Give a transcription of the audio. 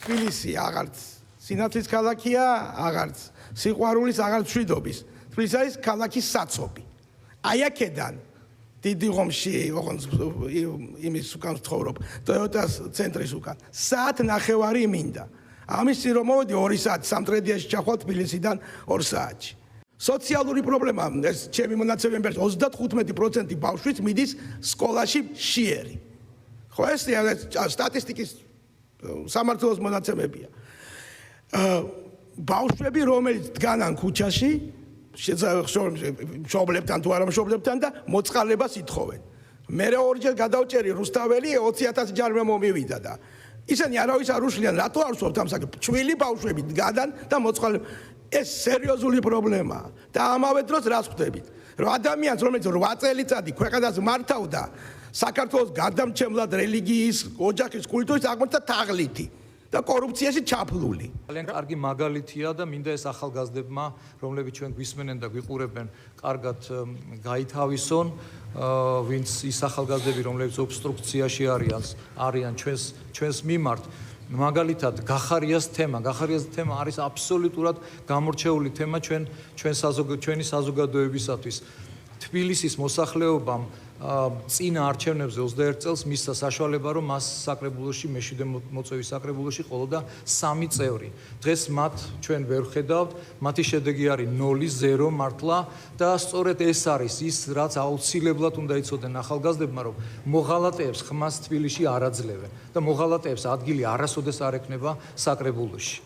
თბილისი აღარც სინათლის ქალაქია, აღარც სიყვარულის, აღარც მშვიდობის. თბილისი არის ქალაქის საცობი. აი აქედან დიდი ღომში, ოღონდ იმის უკან ვცხოვრობ, ტოიოტას ცენტრის უკან. საათ ნახევარი მინდა. ამის წინ რომ მოვედი 2 საათი სამტრედიაში ჩახვალ თბილისიდან 2 საათში. სოციალური პრობლემა, ეს ჩემი მონაცემები არის 35% ბავშვით მიდის სკოლაში შიერი. ხო ეს სტატისტიკის სამართლოს მონაცემებია. ბავშვები რომელიც დგანან ქუჩაში, მშობლებთან თუ არა მშობლებთან და მოწყალებას ითხოვენ. მე ორჯერ გადავჭერი რუსთაველი 20,000 ჯარმა მომივიდა და ისინი არავის არ უშლიან, რატო არ ვსვათ ამ საკითხს? ჩვილი ბავშვები დგანან და მოწყალება. ეს სერიოზული პრობლემაა და ამავე დროს რას ხვდებით? რომ ადამიანს რომელიც 8 წელიწადი ქვეყანას მართავდა, საქართველოს გადამჩემლად რელიგიის, ოჯახის, კულტურის აღმოჩნდა თაღლითი და კორუფციაში ჩაფლული. ძალიან კარგი მაგალითია და მინდა ეს ახალგაზრდებმა, რომლებიც ჩვენ გვისმენენ და გვიყურებენ, კარგად გაითავისონ, ვინც ის ახალგაზრდები, რომლებიც ობსტრუქციაში არიან ჩვენს მიმართ. მაგალითად, გახარიას თემა არის აბსოლუტურად გამორჩეული თემა ჩვენი საზოგადოებისათვის. თბილისის მოსახლეობამ წინა არჩევნებზე 21 წელს მისცა საშუალება, რომ მას საკრებულოში, მეშვიდე მოწვევის საკრებულოში ყოლოდა 3 წევრი. დღეს მათ ჩვენ ვერ ხედავთ, მათი შედეგი არის 0-0 მართლა და სწორედ ეს არის ის, რაც აუცილებლად უნდა იცოდნენ ახალგაზრდებმა, რომ მოღალატეებს ხმას თბილისში არ აძლევენ და მოღალატეებს ადგილი არასოდეს არ ექნება საკრებულოში.